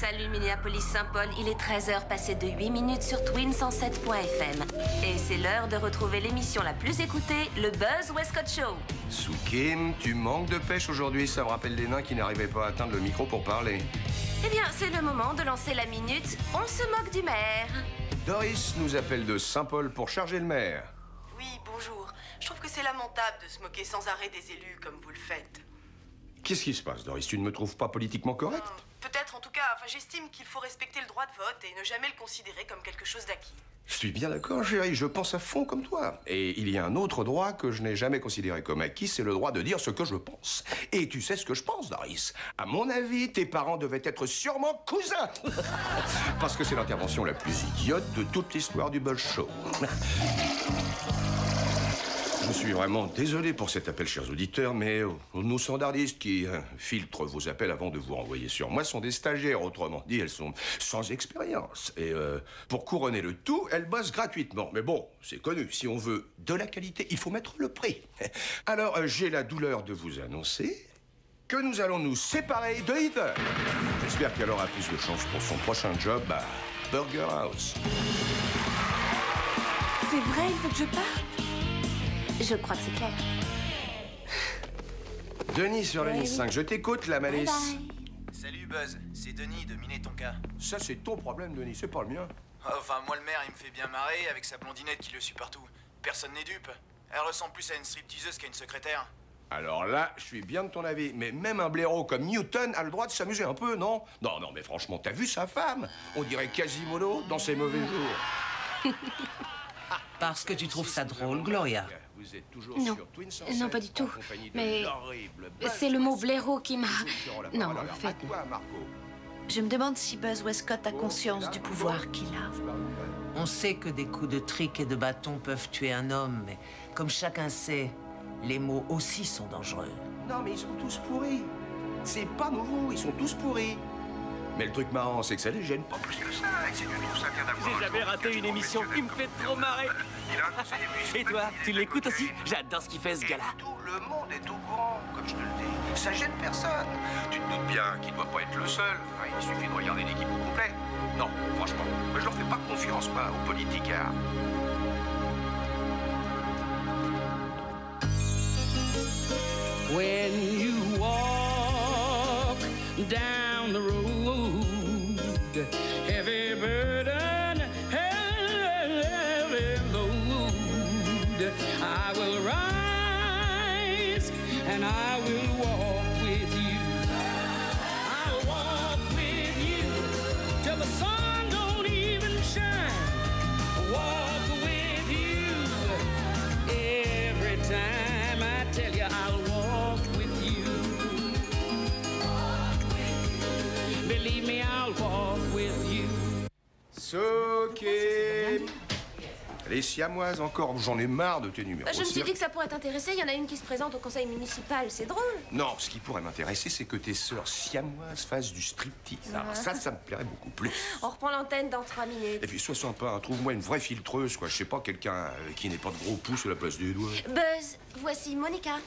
Salut Minneapolis-Saint-Paul, il est 13h passé de 8 minutes sur twin107.fm. Et c'est l'heure de retrouver l'émission la plus écoutée, le Buzz Westcott Show. Soukim, tu manques de pêche aujourd'hui, ça me rappelle les nains qui n'arrivaient pas à atteindre le micro pour parler. Eh bien, c'est le moment de lancer la minute « On se moque du maire ». Doris nous appelle de Saint-Paul pour charger le maire. Oui, bonjour. Je trouve que c'est lamentable de se moquer sans arrêt des élus comme vous le faites. Qu'est-ce qui se passe, Doris? Tu ne me trouves pas politiquement correct? Peut-être, en tout cas, j'estime qu'il faut respecter le droit de vote et ne jamais le considérer comme quelque chose d'acquis. Je suis bien d'accord, chérie, je pense à fond comme toi. Et il y a un autre droit que je n'ai jamais considéré comme acquis, c'est le droit de dire ce que je pense. Et tu sais ce que je pense, Doris. À mon avis, tes parents devaient être sûrement cousins. Parce que c'est l'intervention la plus idiote de toute l'histoire du Buzz Show. Je suis vraiment désolé pour cet appel, chers auditeurs, mais nos standardistes qui filtrent vos appels avant de vous renvoyer sur moi sont des stagiaires, autrement dit, elles sont sans expérience. Et pour couronner le tout, elles bossent gratuitement. Mais bon, c'est connu, si on veut de la qualité, il faut mettre le prix. Alors, j'ai la douleur de vous annoncer que nous allons nous séparer de Heather. J'espère qu'elle aura plus de chance pour son prochain job à Burger House. C'est vrai, il faut que je parte? Je crois que c'est clair. Denis sur la ligne 5, je t'écoute, la malice. Bye bye. Salut Buzz, c'est Denis de Minnetonka. Ça, c'est ton problème, Denis, c'est pas le mien. Enfin, moi le maire, il me fait bien marrer avec sa blondinette qui le suit partout. Personne n'est dupe. Elle ressemble plus à une stripteaseuse qu'à une secrétaire. Alors là, je suis bien de ton avis, mais même un blaireau comme Newton a le droit de s'amuser un peu, non? Non, mais franchement, t'as vu sa femme? On dirait Quasimodo dans ses mauvais jours. Parce que tu trouves ça drôle, Gloria? Vous êtes toujours Non. sur Twin 107, Non, pas du tout. en compagnie de Mais l'horrible Buzz c'est le mot Westcott. blaireau qui m'a... Nous Non, allons en alors fait, à toi, Marco. Je me demande si Buzz Westcott a conscience du pouvoir qu'il a. On sait que des coups de trick et de bâton peuvent tuer un homme, mais comme chacun sait, les mots aussi sont dangereux. Non, mais ils sont tous pourris. C'est pas nouveau, ils sont tous pourris. Mais le truc marrant, c'est que ça les gêne pas plus que ça. Et si tu trouves ça vient d'avoir... J'ai jamais raté une émission, il me fait trop marrer. Et toi, tu l'écoutes aussi? J'adore ce qu'il fait, ce gars-là. Tout le monde est au courant, comme je te le dis. Ça gêne personne. Tu te doutes bien qu'il ne doit pas être le seul. Il suffit de regarder l'équipe au complet. Non, franchement, je leur fais pas confiance, moi, aux politicards. When you walk down the road, heavy burden, heavy load, I will rise and I will walk with you. I'll walk with you till the sun don't even shine. Walk with you every time I tell you I'll walk with you. Believe me, I'll walk with you. Soukim. Les siamoises encore, j'en ai marre de tes numéros. Je me suis dit que ça pourrait t'intéresser. Il y en a une qui se présente au conseil municipal. C'est drôle. Non, ce qui pourrait m'intéresser, c'est que tes sœurs siamoises fassent du striptease. Alors ça me plairait beaucoup plus. On reprend l'antenne dans 3 minutes. Et puis sois sympa, hein, trouve-moi une vraie filtreuse, quoi. Je sais pas, quelqu'un qui n'ait pas de gros pouces à la place des doigts. Buzz, voici Monica.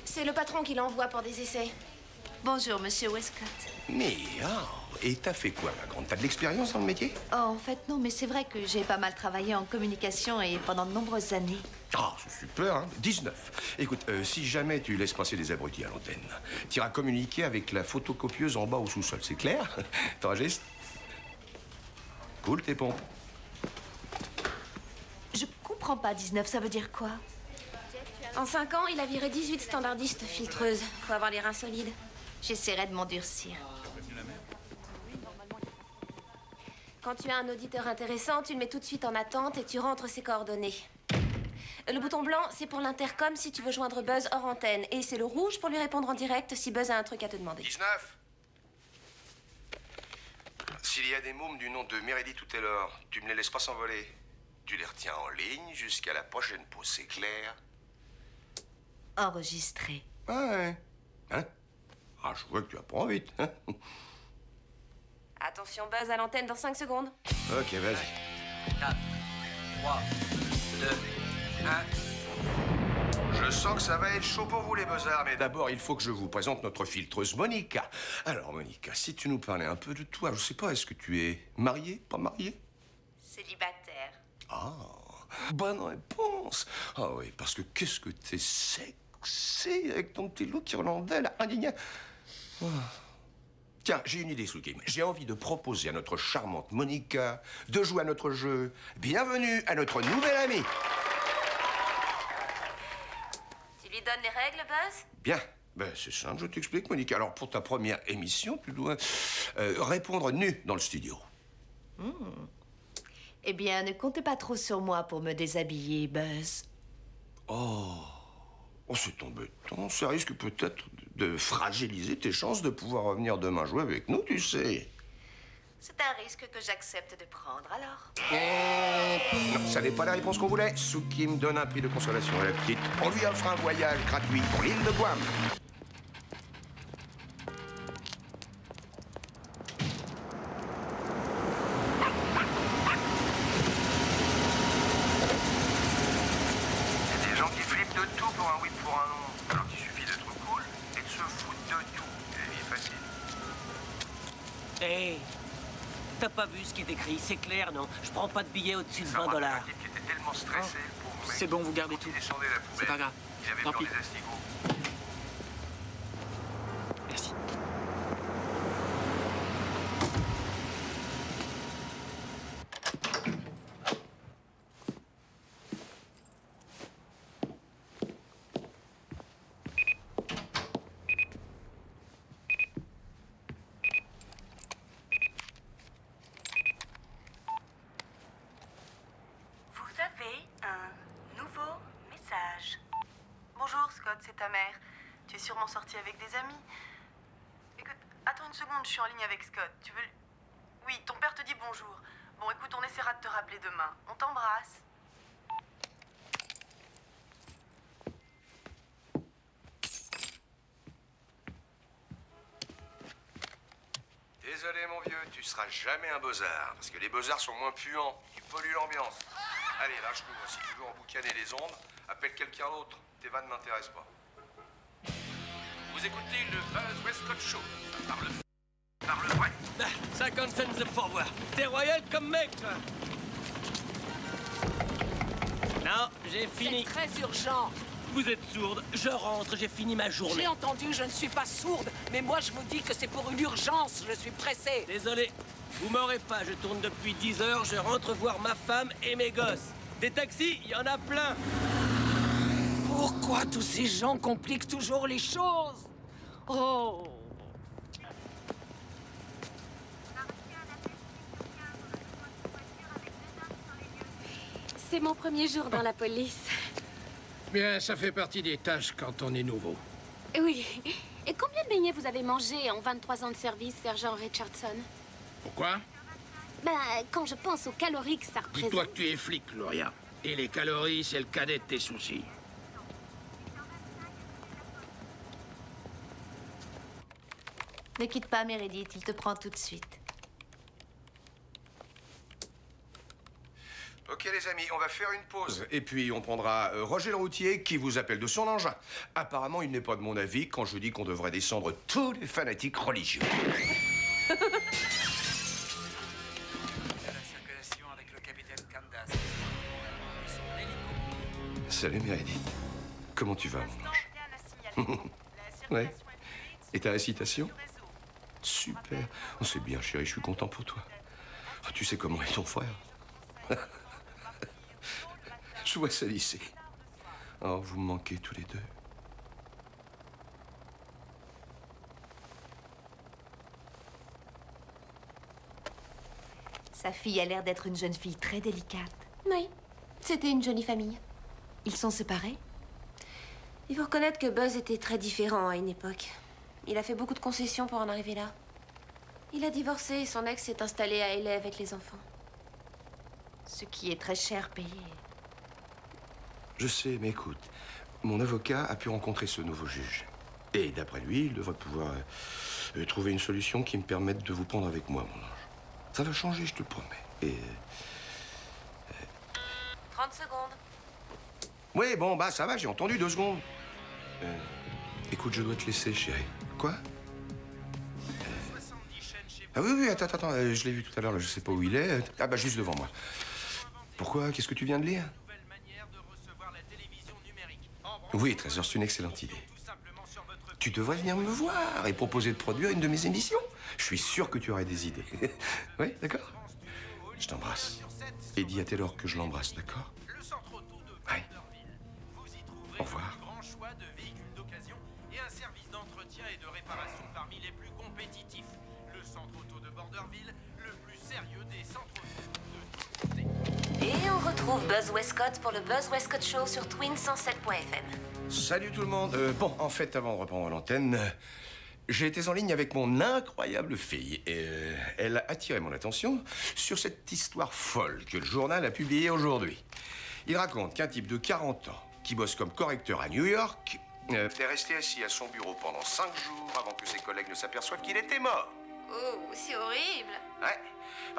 C'est le patron qui l'envoie pour des essais. Bonjour, monsieur Westcott. Mais, et t'as fait quoi, ma grande? T'as de l'expérience dans le métier? Oh, en fait, non, mais c'est vrai que j'ai pas mal travaillé en communication et pendant de nombreuses années. Ah, c'est super, hein. 19. Écoute, si jamais tu laisses passer des abrutis à l'antenne, t'iras communiquer avec la photocopieuse en bas au sous-sol, c'est clair? T'as un geste? Cool, tes pompes. Je comprends pas, 19, ça veut dire quoi? En 5 ans, il a viré 18 standardistes filtreuses. Faut avoir les reins solides. J'essaierai de m'endurcir. Quand tu as un auditeur intéressant, tu le mets tout de suite en attente et tu rentres ses coordonnées. Le bouton blanc, c'est pour l'intercom si tu veux joindre Buzz hors antenne. Et c'est le rouge pour lui répondre en direct si Buzz a un truc à te demander. 19. S'il y a des mômes du nom de Meredith ou Taylor, tu me les laisses pas s'envoler. Tu les retiens en ligne jusqu'à la prochaine pause, c'est clair? Enregistré. Ouais. Hein? Ah, je vois que tu apprends vite. Hein? Attention, Buzz à l'antenne dans 5 secondes. Ok, vas-y. 4, 3, 2, 1. Je sens que ça va être chaud pour vous, les beaux-arts, mais d'abord, il faut que je vous présente notre filtreuse Monica. Alors, Monica, si tu nous parlais un peu de toi, je sais pas, est-ce que tu es mariée, pas mariée? Célibataire. Ah, bonne réponse. Ah oui, parce que qu'est-ce que t'es sexy avec ton petit look irlandais, là, indigné. Ah. Tiens, j'ai une idée, Sukim. J'ai envie de proposer à notre charmante Monica de jouer à notre jeu. Bienvenue à notre nouvelle amie. Tu lui donnes les règles, Buzz? Bien. Ben, c'est simple, je t'explique, Monica. Alors, pour ta première émission, tu dois répondre nu dans le studio. Eh bien, ne comptez pas trop sur moi pour me déshabiller, Buzz. Oh, c'est embêtant. Ça risque peut-être de fragiliser tes chances de pouvoir revenir demain jouer avec nous, tu sais. C'est un risque que j'accepte de prendre, alors. Non, ça n'est pas la réponse qu'on voulait. Sukim donne un prix de consolation à la petite. On lui offre un voyage gratuit pour l'île de Guam. Des gens qui flippent de tout pour un oui pour un non. Alors qu'il suffit d'être cool et de se foutre de tout. La vie est facile. Hé, t'as pas vu ce qui est écrit, c'est clair, non? Je prends pas de billets au-dessus de 20 $. Un type qui était tellement stressé, le pauvre mec. C'est bon, vous gardez Quand tout. il descendait la poubelle, C'est pas grave. il avait Tant peur pis. des astigots. Merci. Vous avez un nouveau message. Bonjour Scott, c'est ta mère. Tu es sûrement sorti avec des amis. Écoute, attends une seconde, je suis en ligne avec Scott. Tu veux... Oui, ton père te dit bonjour. Bon, écoute, on essaiera de te rappeler demain. On t'embrasse. Désolé, mon vieux, tu seras jamais un beaux-arts, parce que les beaux-arts sont moins puants, ils polluent l'ambiance. Allez, lâche-nous, si tu veux emboucaner les ondes, appelle quelqu'un d'autre. Tes vannes ne m'intéressent pas. Vous écoutez le Buzz Westcott Show. Par le vrai. 50 cents de pourboire. T'es royal comme mec, toi. Non, j'ai fini. C'est très urgent. Vous êtes sourde, je rentre, j'ai fini ma journée. J'ai entendu, je ne suis pas sourde, mais moi je vous dis que c'est pour une urgence, je suis pressée. Désolé, vous m'aurez pas, je tourne depuis 10 heures, je rentre voir ma femme et mes gosses. Des taxis, il y en a plein. Pourquoi tous ces gens compliquent toujours les choses? Oh. C'est mon premier jour dans la police. Bien, ça fait partie des tâches quand on est nouveau. Oui. Et combien de beignets vous avez mangé en 23 ans de service, sergent Richardson? Pourquoi? Ben, quand je pense aux calories que ça représente... Dis-toi que tu es flic, Gloria. Et les calories, c'est le cadet de tes soucis. Ne quitte pas, Meredith, il te prend tout de suite. Ok, les amis, on va faire une pause. Et puis, on prendra Roger le routier, qui vous appelle de son engin. Apparemment, il n'est pas de mon avis quand je dis qu'on devrait descendre tous les fanatiques religieux. La circulation avec le capitaine Candace. Salut, Meredith. Comment tu vas, mon ange? Ouais. Et ta récitation? Super. Oh, c'est bien, chérie, je suis content pour toi. Oh, tu sais comment est ton frère? Je vois ça d'ici. Oh, vous me manquez tous les deux. Sa fille a l'air d'être une jeune fille très délicate. Oui, c'était une jolie famille. Ils sont séparés? Il faut reconnaître que Buzz était très différent à une époque. Il a fait beaucoup de concessions pour en arriver là. Il a divorcé et son ex s'est installé à LA avec les enfants. Ce qui est très cher payé. Je sais, mais écoute, mon avocat a pu rencontrer ce nouveau juge. Et d'après lui, il devrait pouvoir trouver une solution qui me permette de vous prendre avec moi, mon ange. Ça va changer, je te le promets. Et... 30 secondes. Oui, bon, bah ça va, j'ai entendu 2 secondes. Écoute, je dois te laisser, chérie. Quoi? Ah oui, oui, attends, je l'ai vu tout à l'heure, je sais pas où il est. Ah bah juste devant moi. Pourquoi? Qu'est-ce que tu viens de lire? Oui, Trésor, c'est une excellente idée. Tu devrais venir me voir et proposer de produire une de mes émissions. Je suis sûr que tu aurais des idées. Oui, d'accord? Je t'embrasse. Et dis à Taylor que je l'embrasse, d'accord? Oui. Au revoir. Et un service d'entretien et de réparation parmi les plus compétitifs. Le centre auto de Borderville, le plus sérieux des centres auto de toute. Et on retrouve Buzz Westcott pour le Buzz Westcott Show sur Twin 107.fm. Salut tout le monde. Bon, en fait, avant de reprendre l'antenne, j'ai été en ligne avec mon incroyable fille. Et elle a attiré mon attention sur cette histoire folle que le journal a publiée aujourd'hui. Il raconte qu'un type de 40 ans qui bosse comme correcteur à New York est resté assis à son bureau pendant 5 jours avant que ses collègues ne s'aperçoivent qu'il était mort. Oh, c'est horrible. Ouais.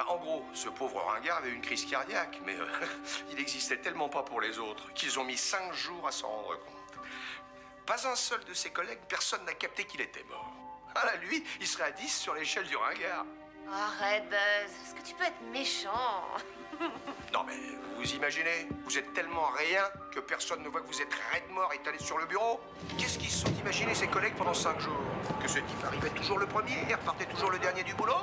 En gros, ce pauvre ringard avait une crise cardiaque, mais il n'existait tellement pas pour les autres qu'ils ont mis 5 jours à s'en rendre compte. Pas un seul de ses collègues, personne n'a capté qu'il était mort. Ah là, lui, il serait à 10 sur l'échelle du ringard. Arrête, Buzz. Est-ce que tu peux être méchant? Non, mais vous imaginez, vous êtes tellement rien que personne ne voit que vous êtes raide mort étalé sur le bureau. Qu'est-ce qu'ils se sont imaginés, ses collègues, pendant 5 jours? Que ce type arrivait toujours le premier et repartait toujours le dernier du boulot?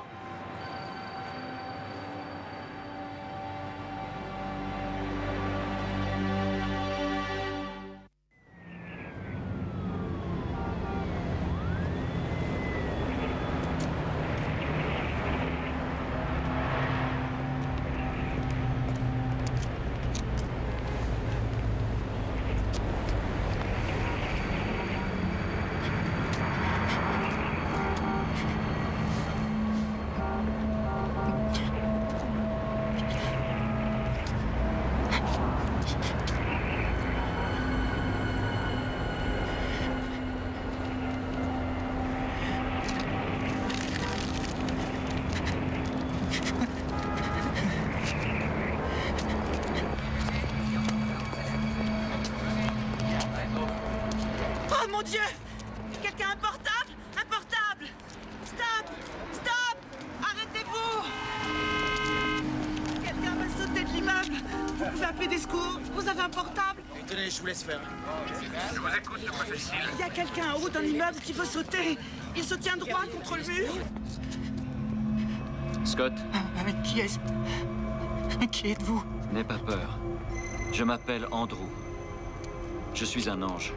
Oh mon Dieu! Quelqu'un a un portable? Un portable! Stop! Stop! Arrêtez-vous! Quelqu'un va sauter de l'immeuble! Vous pouvez appeler des secours? Vous avez un portable? Tenez, je vous laisse faire. Je vous écoute, de quoi fait-il? Il y a quelqu'un en haut d'un immeuble qui veut sauter! Il se tient droit contre le mur! Scott, Qui est-ce? Qui êtes-vous? n'aie pas peur. Je m'appelle Andrew. Je suis un ange.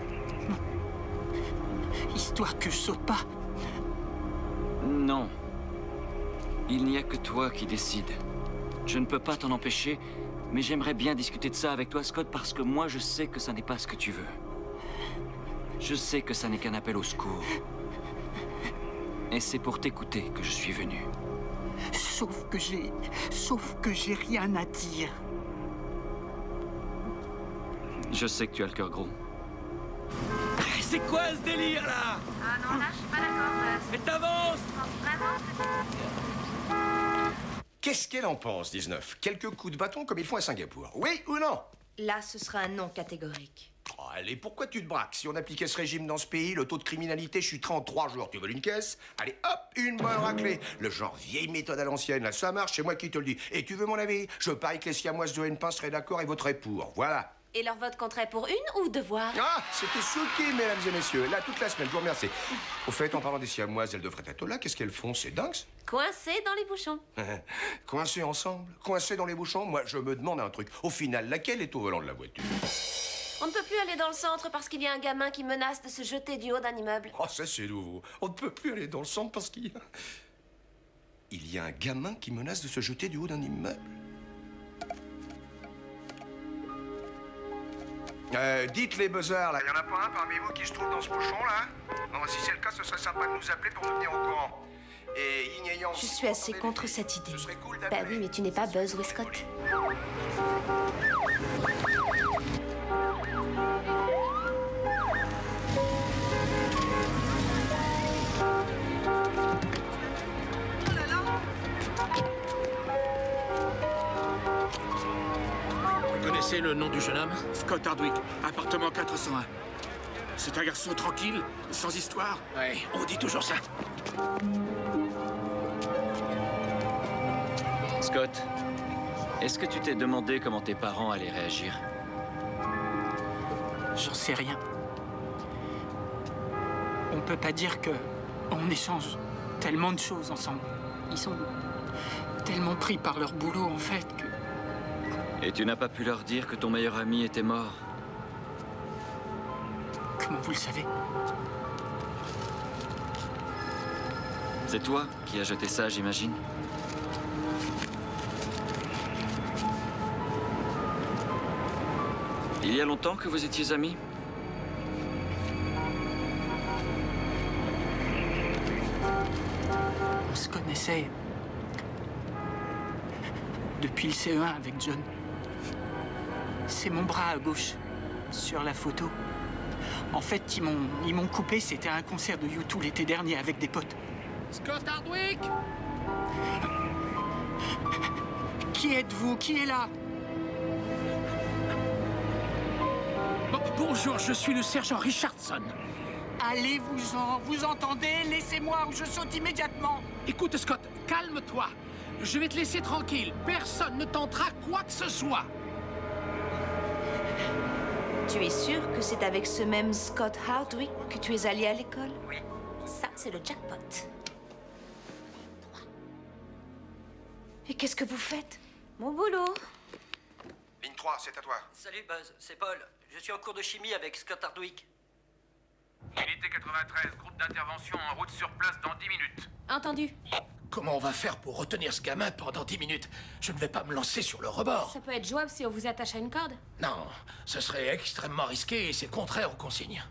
Histoire que je saute pas. Non. Il n'y a que toi qui décides. Je ne peux pas t'en empêcher, mais j'aimerais bien discuter de ça avec toi, Scott, parce que moi, je sais que ça n'est pas ce que tu veux. Je sais que ça n'est qu'un appel au secours. Et c'est pour t'écouter que je suis venu. Sauf que j'ai rien à dire. Je sais que tu as le cœur gros. C'est quoi ce délire là? Ah non, là, je suis pas d'accord, Buzz. Mais t'avances! Je pense vraiment que... Qu'est-ce qu'elle en pense, 19? Quelques coups de bâton comme ils font à Singapour. Oui ou non? Là, ce sera un non catégorique. Oh, allez, pourquoi tu te braques? Si on appliquait ce régime dans ce pays, le taux de criminalité chuterait en 3 jours. Tu veux une caisse? Allez, hop, une bonne raclée. Le genre vieille méthode à l'ancienne, là, ça marche, c'est moi qui te le dis. Et tu veux mon avis? Je parie que les siamoises de Hennepan seraient d'accord et voteraient pour. Voilà. Et leur vote compterait pour une ou devoir? Ah, c'était Souki, mesdames et messieurs. Là, toute la semaine, je vous remercie. Au fait, en parlant des siamoises, elles devraient être là. Qu'est-ce qu'elles font? C'est dingue. Coincés dans les bouchons. Coincées ensemble? Coincées dans les bouchons? Moi, je me demande un truc. Au final, laquelle est au volant de la voiture? On ne peut plus aller dans le centre parce qu'il y a un gamin qui menace de se jeter du haut d'un immeuble. Oh, ça, c'est nouveau. On ne peut plus aller dans le centre parce qu'il y a... Il y a un gamin qui menace de se jeter du haut d'un immeuble. Dites les buzzards, là. Il y en a pas un parmi vous qui se trouve dans ce bouchon, là? Non, si c'est le cas, ce serait sympa de nous appeler pour nous tenir au courant. Et Yin et Yang, Je suis assez contre cette idée. Bah oui, mais tu n'es pas Buzz Westcott. Vous connaissez connaissez le nom du jeune homme? Scott Hardwick, appartement 401. C'est un garçon tranquille, sans histoire. Ouais, on dit toujours ça. Scott, est-ce que tu t'es demandé comment tes parents allaient réagir? J'en sais rien. On peut pas dire que on échange tellement de choses ensemble. Ils sont tellement pris par leur boulot, en fait, que... Et tu n'as pas pu leur dire que ton meilleur ami était mort? Comment vous le savez? C'est toi qui as jeté ça, j'imagine? Il y a longtemps que vous étiez amis? On se connaissait depuis le CE1 avec John. C'est mon bras à gauche, sur la photo. En fait, ils m'ont coupé, c'était un concert de U2 l'été dernier avec des potes. Scott Hardwick! Qui êtes-vous? Qui est là? Bonjour, je suis le sergent Richardson. Allez-vous-en, vous entendez? Laissez-moi ou je saute immédiatement. Écoute, Scott, calme-toi. Je vais te laisser tranquille. Personne ne tentera quoi que ce soit. Tu es sûr que c'est avec ce même Scott Hardwick que tu es allé à l'école? Oui. Ça, c'est le jackpot. Et qu'est-ce que vous faites? Mon boulot. Ligne 3, c'est à toi. Salut Buzz, c'est Paul. Je suis en cours de chimie avec Scott Hardwick. Unité 93, groupe d'intervention en route sur place dans 10 minutes. Entendu. Comment on va faire pour retenir ce gamin pendant 10 minutes? Je ne vais pas me lancer sur le rebord. Ça peut être jouable si on vous attache à une corde. Non, ce serait extrêmement risqué et c'est contraire aux consignes.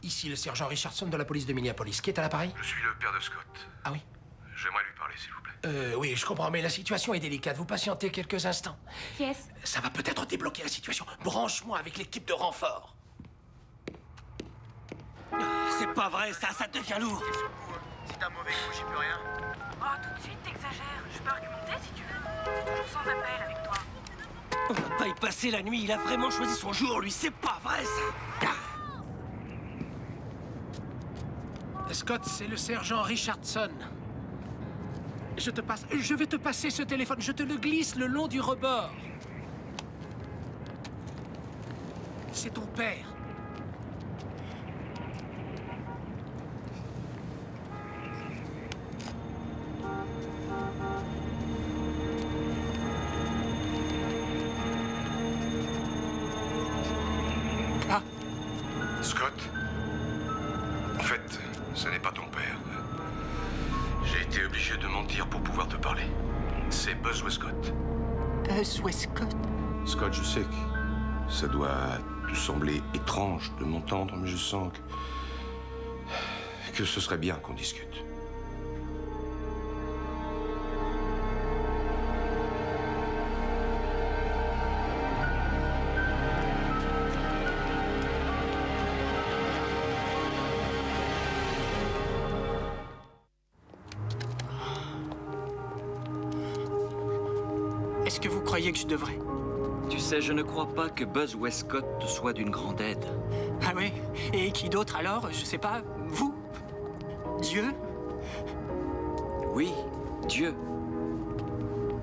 Ici le sergent Richardson de la police de Minneapolis. Qui est à l'appareil? Je suis le père de Scott. Ah oui? J'aimerais lui parler, s'il vous plaît. Oui, je comprends, mais la situation est délicate. Vous patientez quelques instants. Yes. Ça va peut-être débloquer la situation. Branche-moi avec l'équipe de renfort. C'est pas vrai, ça devient lourd. Si t'as un mauvais coup, j'y peux rien. Oh, tout de suite, t'exagères. Je peux argumenter si tu veux. C'est toujours sans appel avec toi. On va pas y passer la nuit, il a vraiment choisi son jour, lui, c'est pas vrai, ça. Scott, c'est le sergent Richardson. Je vais te passer ce téléphone. Je te le glisse le long du rebord. C'est ton père. Ah. Scott, en fait, ce n'est pas ton père. J'ai été obligé de mentir pour pouvoir te parler. C'est Buzz Westcott. Buzz Westcott? Scott, je sais que ça doit te sembler étrange de m'entendre, mais je sens que ce serait bien qu'on discute. Est-ce que vous croyez que je devrais? Tu sais, je ne crois pas que Buzz Westcott te soit d'une grande aide. Ah oui? Et qui d'autre alors? Je sais pas. Vous? Dieu? Oui, Dieu.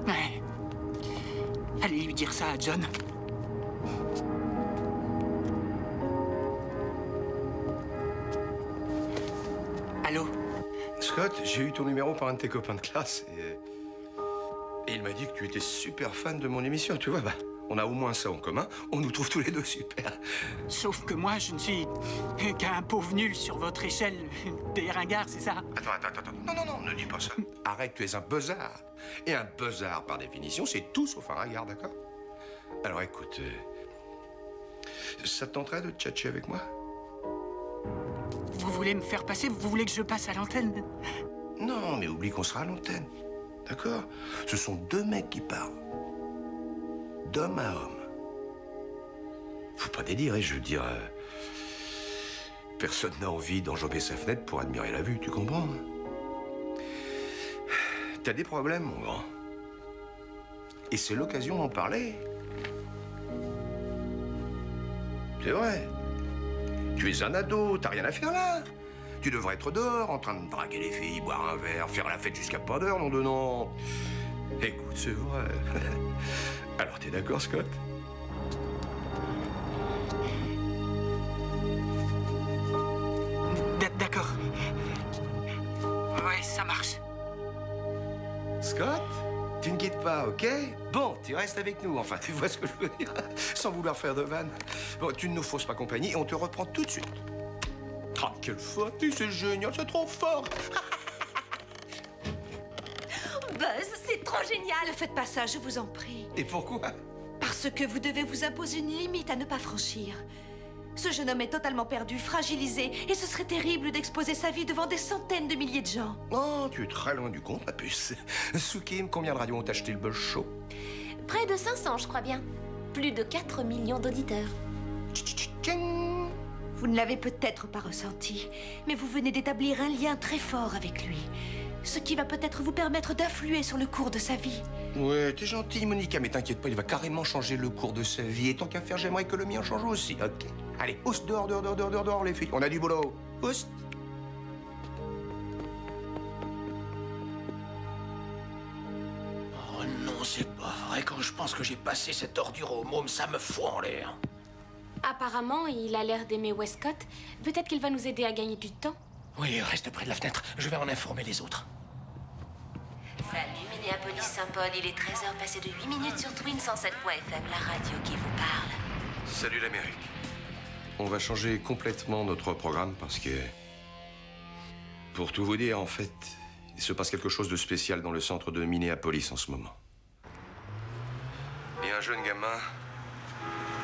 Ouais. Allez lui dire ça à John. Allô? Scott, j'ai eu ton numéro par un de tes copains de classe et il m'a dit que tu étais super fan de mon émission. Tu vois, bah, on a au moins ça en commun. On nous trouve tous les deux super. Sauf que moi, je ne suis qu'un pauvre nul sur votre échelle des ringards, c'est ça? Attends. Non, ne dis pas ça. Arrête, tu es un buzzard. Et un buzzard, par définition, c'est tout sauf un ringard, d'accord? Alors écoute, ça te tenterait de tchatcher avec moi? Vous voulez me faire passer? Vous voulez que je passe à l'antenne? Non, mais oublie qu'on sera à l'antenne. D'accord? Ce sont deux mecs qui parlent. D'homme à homme. Faut pas délirer, je veux dire. Personne n'a envie d'enjamber sa fenêtre pour admirer la vue, tu comprends? T'as des problèmes, mon grand. Et c'est l'occasion d'en parler. C'est vrai. Tu es un ado, t'as rien à faire là. Tu devrais être dehors, en train de draguer les filles, boire un verre, faire la fête jusqu'à pas d'heure, non de non. Écoute, c'est vrai. Alors, t'es d'accord, Scott? D'accord. Ouais, ça marche. Scott, tu ne quittes pas, ok? Bon, tu restes avec nous, enfin, tu vois ce que je veux dire? Sans vouloir faire de vanne. Bon, tu ne nous fausses pas compagnie et on te reprend tout de suite. Oh, quelle folie, c'est génial, c'est trop fort! Buzz, c'est trop génial. Ne faites pas ça, je vous en prie. Et pourquoi? Parce que vous devez vous imposer une limite à ne pas franchir. Ce jeune homme est totalement perdu, fragilisé, et ce serait terrible d'exposer sa vie devant des centaines de milliers de gens. Oh, tu es très loin du compte, ma puce. Soukim, combien de radios ont acheté le Buzz Show? Près de 500, je crois bien. Plus de 4 millions d'auditeurs. Vous ne l'avez peut-être pas ressenti, mais vous venez d'établir un lien très fort avec lui. Ce qui va peut-être vous permettre d'influer sur le cours de sa vie. Ouais, t'es gentille, Monica, mais t'inquiète pas, il va carrément changer le cours de sa vie. Et tant qu'à faire, j'aimerais que le mien change aussi, ok? Allez, oust, dehors, dehors, dehors, dehors, dehors, dehors, les filles. On a du boulot. Oust. Oh non, c'est pas vrai. Quand je pense que j'ai passé cette ordure au môme, ça me fout en l'air. Apparemment, il a l'air d'aimer Westcott. Peut-être qu'il va nous aider à gagner du temps. Oui, reste près de la fenêtre. Je vais en informer les autres. Salut Minneapolis-Saint-Paul, il est 13h passé de 8 minutes sur Twin 107.fm, la radio qui vous parle. Salut l'Amérique. On va changer complètement notre programme parce que... Pour tout vous dire, en fait, il se passe quelque chose de spécial dans le centre de Minneapolis en ce moment. Il y a un jeune gamin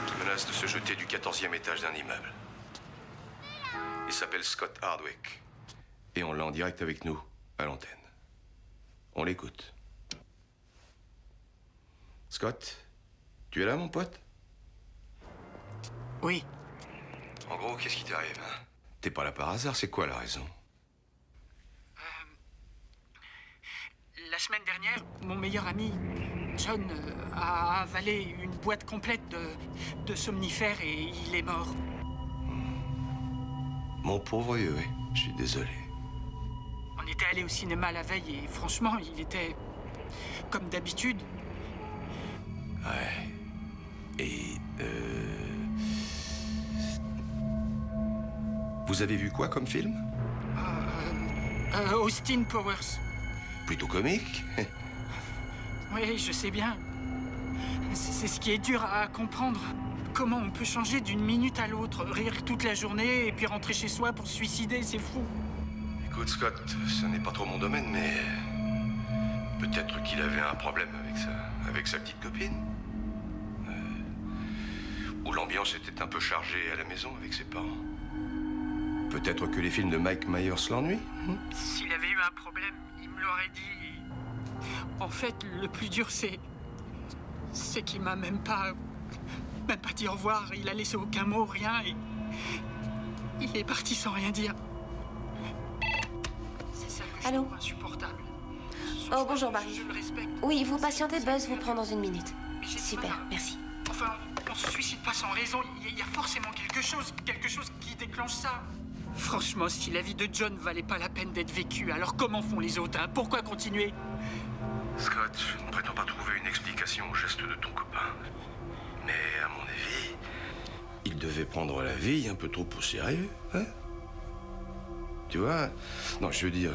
qui menace de se jeter du 14e étage d'un immeuble. Il s'appelle Scott Hardwick. Et on l'a en direct avec nous, à l'antenne. On l'écoute. Scott, tu es là, mon pote? Oui. En gros, qu'est-ce qui t'arrive, hein? T'es pas là par hasard, c'est quoi la raison? La semaine dernière, mon meilleur ami, John, a avalé une boîte complète de somnifères et il est mort. Mon pauvre vieux, oui. Je suis désolé. On était allé au cinéma la veille et franchement, il était comme d'habitude. Ouais. Et vous avez vu quoi comme film? Austin Powers. Plutôt comique. Oui, je sais bien. C'est ce qui est dur à comprendre. Comment on peut changer d'une minute à l'autre, rire toute la journée et puis rentrer chez soi pour se suicider, c'est fou. Écoute, Scott, ce n'est pas trop mon domaine, mais peut-être qu'il avait un problème avec sa petite copine. Ou l'ambiance était un peu chargée à la maison avec ses parents. Peut-être que les films de Mike Myers l'ennuient. S'il avait eu un problème, il me l'aurait dit. En fait, le plus dur, c'est qu'il m'a même pas dit au revoir. Il a laissé aucun mot, rien. Et il est parti sans rien dire. C'est ça que je trouve insupportable. Oh, bonjour, Barry. Je le respecte. Oui, vous patientez, Buzz vous prend dans une minute. Super, merci. Enfin, on se suicide pas sans raison. Il y a forcément quelque chose qui déclenche ça. Franchement, si la vie de John valait pas la peine d'être vécue, alors comment font les autres, hein? Pourquoi continuer? Scott, je ne prétends pas trouver une explication au geste de ton copain. Mais à mon avis, il devait prendre la vie un peu trop au sérieux, hein? Tu vois? Non, je veux dire...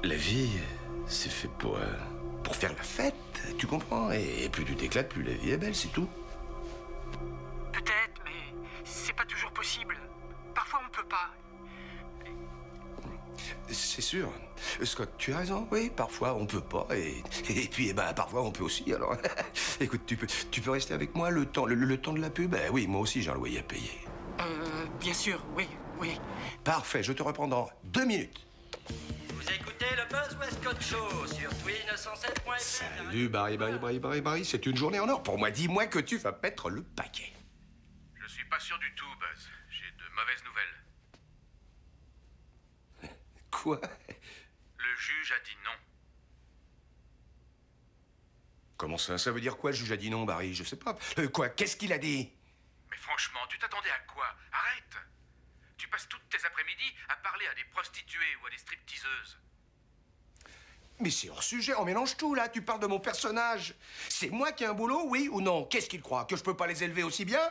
la vie, c'est fait pour faire la fête, tu comprends? Et plus tu t'éclates, plus la vie est belle, c'est tout. Peut-être, mais c'est pas toujours possible. Parfois, on peut pas. C'est sûr. Scott, tu as raison, oui, parfois on peut pas, et puis, parfois on peut aussi, alors... Écoute, tu peux rester avec moi le temps de la pub? Oui, moi aussi j'ai un loyer à payer. Bien sûr, oui. Parfait, je te reprends dans 2 minutes. Vous écoutez le Buzz Westcott Show sur Twin 107.fm. Salut, Barry, c'est une journée en or pour moi. Dis-moi que tu vas mettre le paquet. Je suis pas sûr du tout, Buzz. J'ai de mauvaises nouvelles. Quoi? Le juge a dit non. Comment ça? Ça veut dire quoi, le juge a dit non, Barry? Je sais pas. Quoi? Qu'est-ce qu'il a dit? Mais franchement, tu t'attendais à quoi? Arrête! Tu passes toutes tes après-midi à parler à des prostituées ou à des stripteaseuses. Mais c'est hors sujet, on mélange tout, là. Tu parles de mon personnage. C'est moi qui ai un boulot, oui ou non? Qu'est-ce qu'il croit? Que je peux pas les élever aussi bien?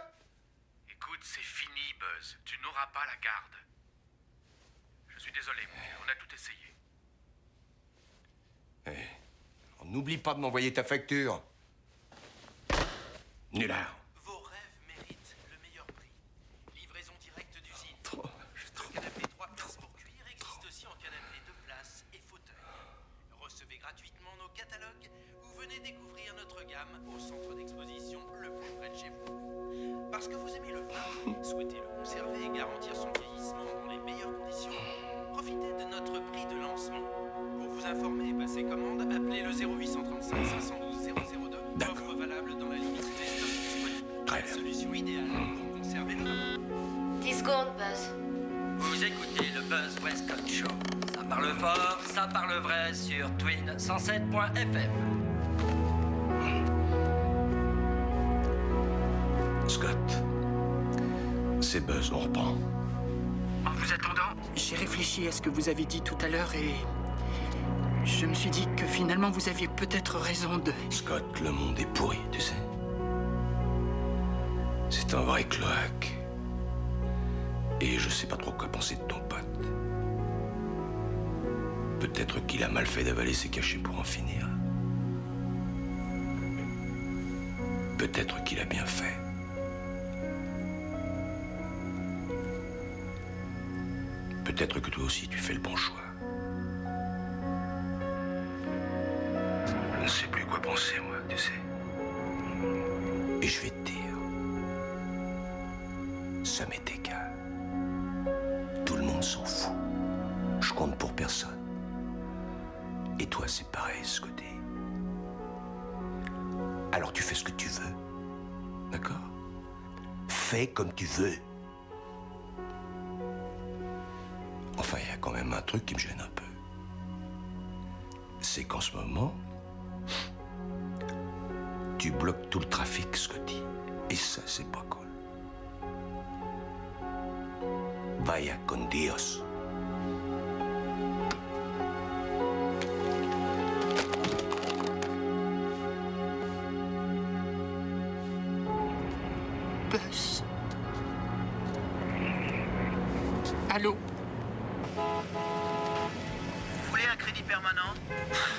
Écoute, c'est fini, Buzz. Tu n'auras pas la garde. Je suis désolé, mais on a tout essayé. N'oublie pas de m'envoyer ta facture. Nulard. Vos rêves méritent le meilleur prix. Livraison directe d'usine. Le canapé 3 places pour cuire existe aussi en canapé 2 places et fauteuil. Recevez gratuitement nos catalogues ou venez découvrir notre gamme au centre d'exposition le plus près de chez vous. Parce que vous aimez le vin, souhaitez le conserver et garantir son vieillissement dans les meilleures conditions. Profitez de notre prix de lancement. Pour vous informer et passer commande, appelez le 0835 512 002. Offre valable dans la limite des stocks disponibles. Très bien. Solution idéale pour conserver le vin. 10 secondes, Buzz. Vous écoutez le Buzz Westcott Show. Ça parle fort, ça parle vrai sur Twin 107.fm. Scott. C'est Buzz, on reprend. En vous attendant, j'ai réfléchi à ce que vous avez dit tout à l'heure et... je me suis dit que finalement vous aviez peut-être raison de... Scott, le monde est pourri, tu sais. C'est un vrai cloaque. Et je sais pas trop quoi penser de ton pote. Peut-être qu'il a mal fait d'avaler ses cachets pour en finir. Peut-être qu'il a bien fait. Peut-être que toi aussi tu fais le bon choix. Je ne sais plus quoi penser, moi, tu sais. Et je vais te dire, ça m'est égal. Tout le monde s'en fout. Je compte pour personne. Et toi, c'est pareil, Scotty. Alors tu fais ce que tu veux. D'accord? Fais comme tu veux. Enfin, il y a quand même un truc qui me gêne un peu. C'est qu'en ce moment, tu bloques tout le trafic, Scotty. Et ça, c'est pas cool. Vaya con Dios. Buzz. Allô? Vous voulez un crédit permanent?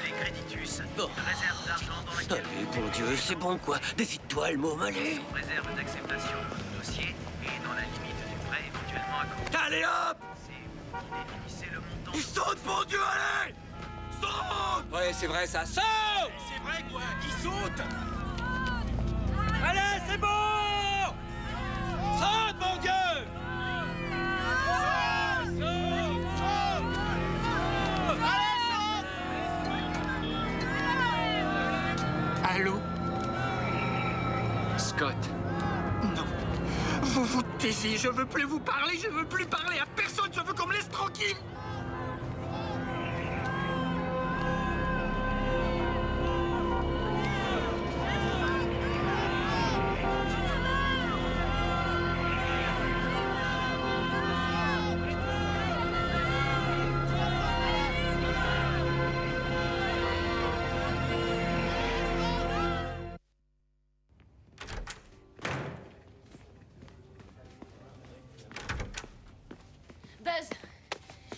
Les Créditus, une réserve d'argent dans laquelle... Allez, bon Dieu, c'est bon quoi. Décide-toi, le môme, allez. Sous réserve d'acceptation de votre dossier et dans la limite du prêt éventuellement à court. Allez hop! C'est vous qui définissez le montant... Il saute, bon Dieu, allez! Saute! Ouais, c'est vrai, ça saute! C'est vrai quoi? Qui saute? Allez, c'est bon! Saute, mon Dieu! Allô? Scott. Non. Vous vous taisez, je veux plus vous parler, je veux plus parler à personne, je veux qu'on me laisse tranquille. Buzz,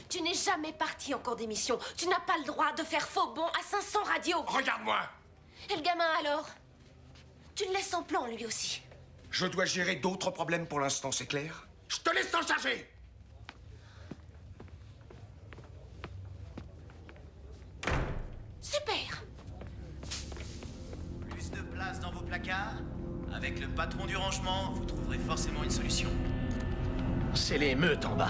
tu n'es jamais parti en cours d'émission. Tu n'as pas le droit de faire faux bond à 500 radios. Regarde-moi! Et le gamin alors? Tu le laisses en plan, lui aussi. Je dois gérer d'autres problèmes pour l'instant, c'est clair? Je te laisse t'en charger! Super! Plus de place dans vos placards? Avec le patron du rangement, vous trouverez forcément une solution. C'est l'émeute en bas.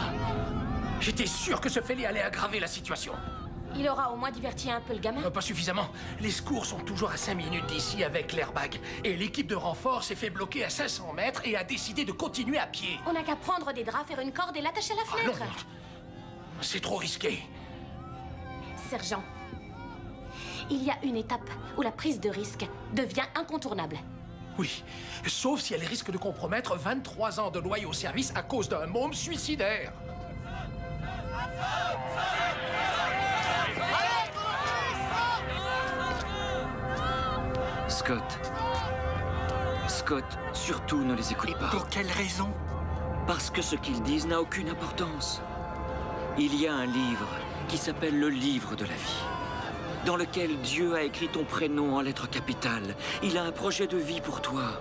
J'étais sûr que ce fêlé allait aggraver la situation. Il aura au moins diverti un peu le gamin. Pas suffisamment. Les secours sont toujours à 5 minutes d'ici avec l'airbag. Et l'équipe de renfort s'est fait bloquer à 500 mètres et a décidé de continuer à pied. On n'a qu'à prendre des draps, faire une corde et l'attacher à la Ah fenêtre. non, c'est trop risqué. Sergent, il y a une étape où la prise de risque devient incontournable. Oui, sauf si elle risque de compromettre 23 ans de loyer au service à cause d'un môme suicidaire. Scott, surtout ne les écoute pas. Pour quelle raison? Parce que ce qu'ils disent n'a aucune importance. Il y a un livre qui s'appelle le livre de la vie, dans lequel Dieu a écrit ton prénom en lettres capitales. Il a un projet de vie pour toi.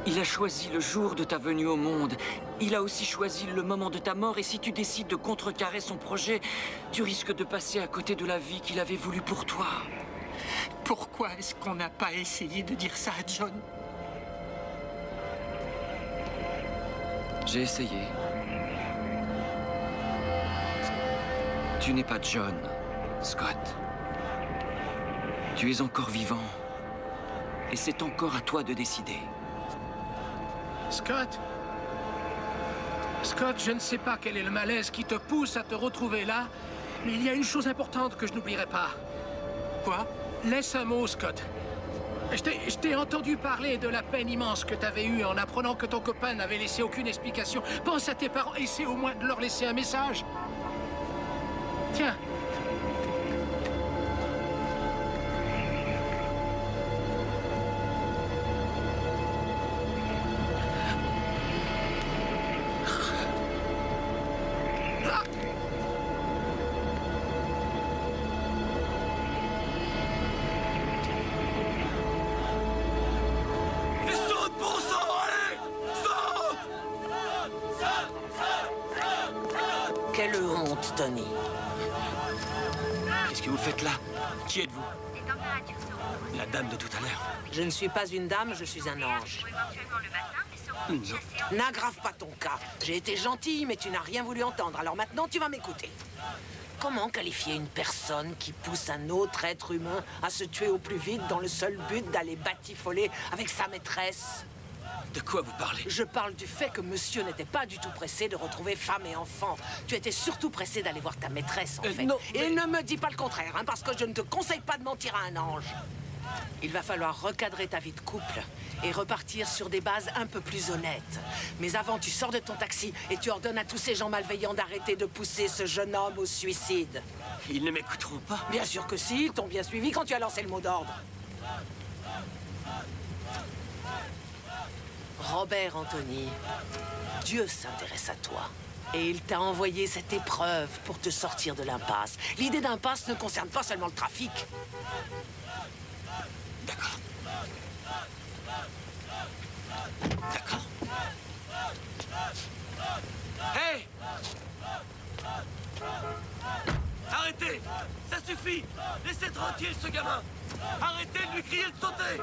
Il a choisi le jour de ta venue au monde. Il a aussi choisi le moment de ta mort. Et si tu décides de contrecarrer son projet, tu risques de passer à côté de la vie qu'il avait voulu pour toi. Pourquoi est-ce qu'on n'a pas essayé de dire ça à John? J'ai essayé. Tu n'es pas John, Scott. Tu es encore vivant. Et c'est encore à toi de décider. Scott, je ne sais pas quel est le malaise qui te pousse à te retrouver là, mais il y a une chose importante que je n'oublierai pas. Quoi? Laisse un mot, Scott. Je t'ai entendu parler de la peine immense que t'avais eue en apprenant que ton copain n'avait laissé aucune explication. Pense à tes parents, essaie au moins de leur laisser un message. Tiens. Quelle honte, Tony. Qu'est-ce que vous faites là? Qui êtes-vous? La dame de tout à l'heure. Je ne suis pas une dame, je suis un ange. Non. N'aggrave pas ton cas. J'ai été gentille, mais tu n'as rien voulu entendre. Alors maintenant, tu vas m'écouter. Comment qualifier une personne qui pousse un autre être humain à se tuer au plus vite dans le seul but d'aller batifoler avec sa maîtresse? De quoi vous parlez? Je parle du fait que monsieur n'était pas du tout pressé de retrouver femme et enfant. Tu étais surtout pressé d'aller voir ta maîtresse, en fait. Non, Et ne me dis pas le contraire, hein, parce que je ne te conseille pas de mentir à un ange. Il va falloir recadrer ta vie de couple et repartir sur des bases un peu plus honnêtes. Mais avant, tu sors de ton taxi et tu ordonnes à tous ces gens malveillants d'arrêter de pousser ce jeune homme au suicide. Ils ne m'écouteront pas. Bien sûr que si, ils t'ont bien suivi quand tu as lancé le mot d'ordre. Robert Anthony, Dieu s'intéresse à toi. Et il t'a envoyé cette épreuve pour te sortir de l'impasse. L'idée d'impasse ne concerne pas seulement le trafic. D'accord. D'accord. Hé! Arrêtez! Ça suffit! Laissez tranquille ce gamin! Arrêtez de lui crier de sauter!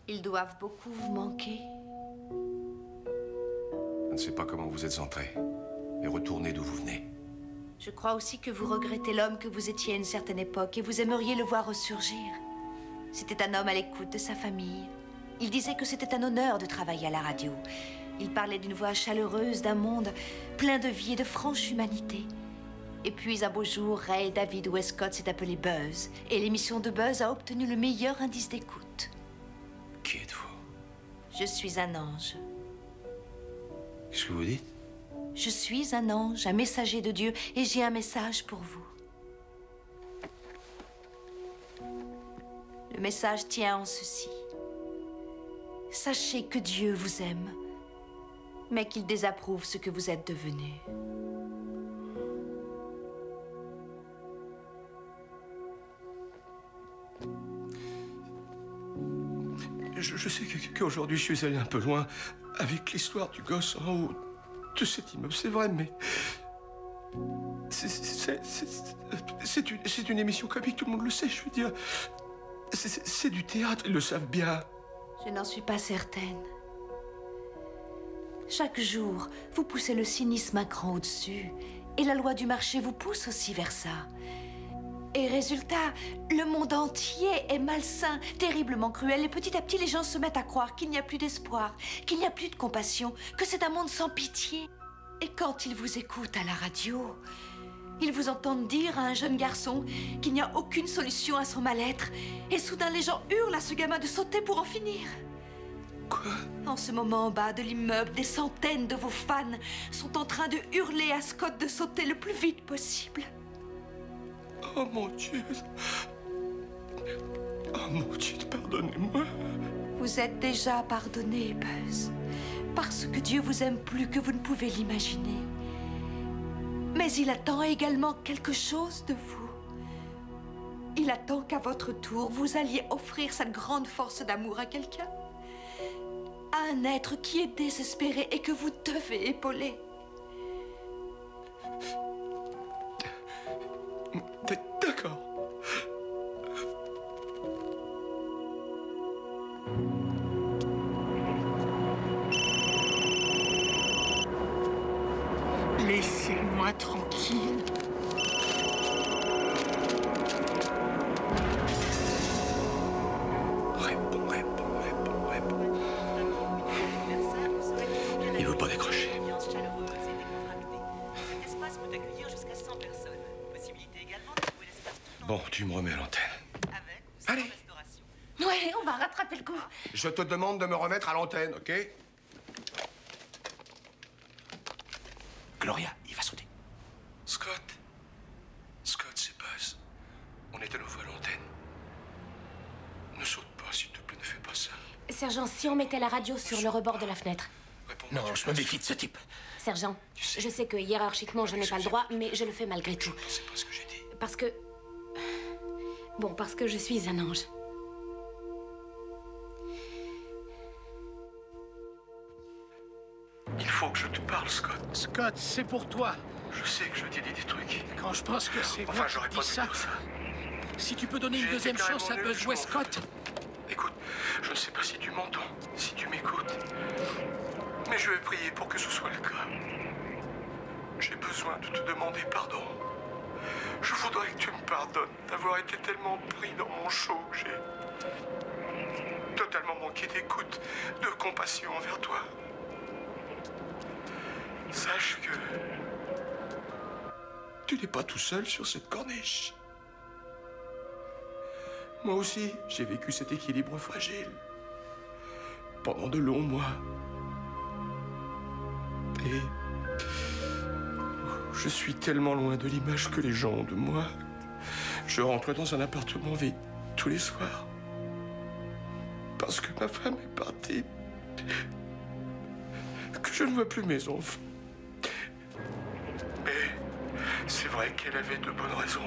Ils doivent beaucoup vous manquer. Je ne sais pas comment vous êtes entrés, mais retournez d'où vous venez. Je crois aussi que vous regrettez l'homme que vous étiez à une certaine époque et vous aimeriez le voir ressurgir. C'était un homme à l'écoute de sa famille. Il disait que c'était un honneur de travailler à la radio. Il parlait d'une voix chaleureuse, d'un monde plein de vie et de franche humanité. Et puis, un beau jour, Ray David Westcott s'est appelé Buzz. Et l'émission de Buzz a obtenu le meilleur indice d'écoute. Qui êtes-vous? Je suis un ange. Qu'est-ce que vous dites? Je suis un ange, un messager de Dieu, et j'ai un message pour vous. Le message tient en ceci. Sachez que Dieu vous aime, mais qu'il désapprouve ce que vous êtes devenu. Je sais qu'aujourd'hui, je suis allé un peu loin avec l'histoire du gosse en haut de cet immeuble. C'est vrai, mais... C'est une émission comique, tout le monde le sait, je veux dire. C'est du théâtre, ils le savent bien. Je n'en suis pas certaine. Chaque jour, vous poussez le cynisme un cran au-dessus. Et la loi du marché vous pousse aussi vers ça. Et résultat, le monde entier est malsain, terriblement cruel. Et petit à petit, les gens se mettent à croire qu'il n'y a plus d'espoir, qu'il n'y a plus de compassion, que c'est un monde sans pitié. Et quand ils vous écoutent à la radio, ils vous entendent dire à un jeune garçon qu'il n'y a aucune solution à son mal-être. Et soudain, les gens hurlent à ce gamin de sauter pour en finir. Quoi? En ce moment, en bas de l'immeuble, des centaines de vos fans sont en train de hurler à Scott de sauter le plus vite possible. Oh mon Dieu. Oh mon Dieu, pardonnez-moi. Vous êtes déjà pardonné, Buzz. Parce que Dieu vous aime plus que vous ne pouvez l'imaginer. Mais il attend également quelque chose de vous. Il attend qu'à votre tour, vous alliez offrir cette grande force d'amour à quelqu'un. À un être qui est désespéré et que vous devez épauler. D'accord. Laissez-moi tranquille. Réponds. Il veut pas décrocher. Cet espace peut accueillir jusqu'à 100 personnes. Possibilité également de trouver l'espace tout Bon, tu me remets à l'antenne. avec ou sans Allez. restauration. Ouais, on va rattraper le coup. Je te demande de me remettre à l'antenne, ok? Gloria, il va sauter. Scott, c'est Buzz. On est à nouveau à l'antenne. Ne saute pas, s'il te plaît, ne fais pas ça. Sergent, si on mettait la radio sur le rebord de la fenêtre. Non, je me méfie de ce type. Sergent, je sais que hiérarchiquement je n'ai pas le droit, mais je le fais malgré tout. C'est pas ce que j'ai dit. Parce que... Bon, parce que je suis un ange. Il faut que je te parle, Scott. Scott, c'est pour toi. Je sais que je t'ai dit des trucs. Quand je pense que c'est Enfin, moi j'aurais qui pas dis dû ça. dire ça. Si tu peux donner une J'ai été deuxième chance à carrément nul, Buzz je m'en Westcott. Écoute, je ne sais pas si tu m'entends, si tu m'écoutes. Mais je vais prier pour que ce soit le cas. J'ai besoin de te demander pardon. Je voudrais que tu me pardonnes d'avoir été tellement pris dans mon show que j'ai totalement manqué d'écoute, de compassion envers toi. Sache que tu n'es pas tout seul sur cette corniche. Moi aussi, j'ai vécu cet équilibre fragile pendant de longs mois. Et je suis tellement loin de l'image que les gens ont de moi. Je rentre dans un appartement vide tous les soirs. Parce que ma femme est partie. Que je ne vois plus mes enfants. Mais c'est vrai qu'elle avait de bonnes raisons.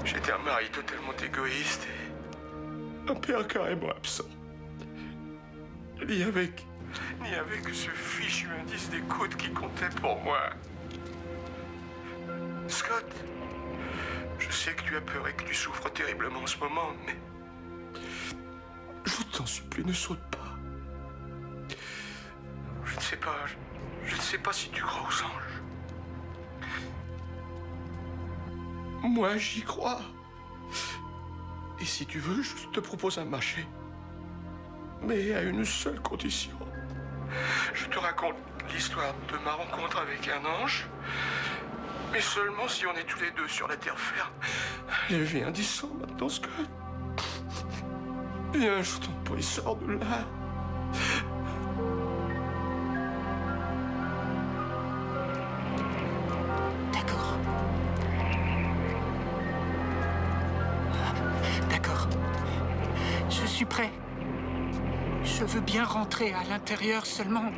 J'étais un mari totalement égoïste et un père carrément absent. Ni avec ce fichu indice d'écoute qui comptait pour moi. Scott, je sais que tu as peur et que tu souffres terriblement en ce moment, mais je t'en supplie, ne saute pas. Je ne sais pas si tu crois aux anges. Moi, j'y crois. Et si tu veux, je te propose un marché. Mais à une seule condition. Je te raconte l'histoire de ma rencontre avec un ange, mais seulement si on est tous les deux sur la terre ferme. Allez, viens, descends maintenant, Scott. Viens, je t'en prie, sors de là. D'accord. D'accord. Je suis prêt. Je veux bien rentrer à l'intérieur, seulement...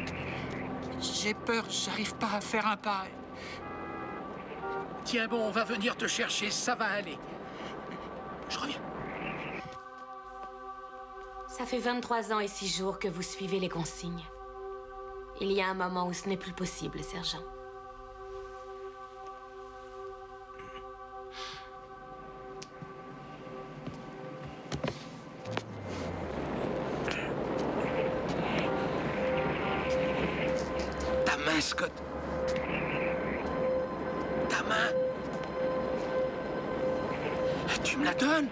J'ai peur, j'arrive pas à faire un pas. Tiens bon, on va venir te chercher, ça va aller. Je reviens. Ça fait 23 ans et 6 jours que vous suivez les consignes. Il y a un moment où ce n'est plus possible, sergent. ta main. Tu me la donnes?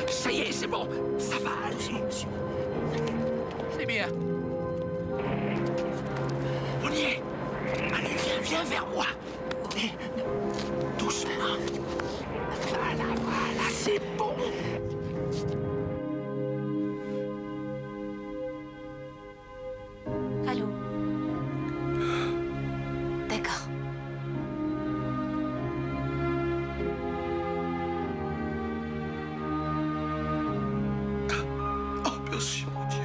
Ça y est, c'est bon. Ça va, doucement, monsieur. C'est bien. On y est. Allez, viens vers moi. Doucement. Voilà, c'est bon. Allô? D'accord. Oh, merci, mon Dieu.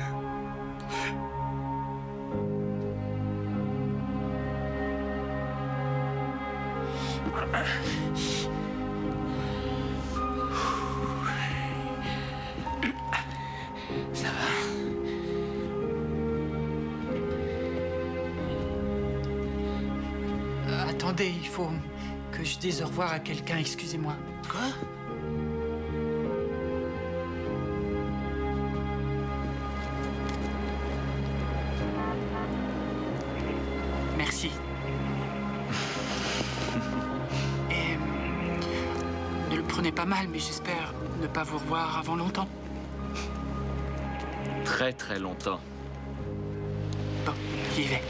Ça va. Attendez, il faut que je dise au revoir à quelqu'un, excusez-moi. Quoi? Merci. Et ne le prenez pas mal, mais j'espère ne pas vous revoir avant longtemps. Très très longtemps. Bon, j'y vais.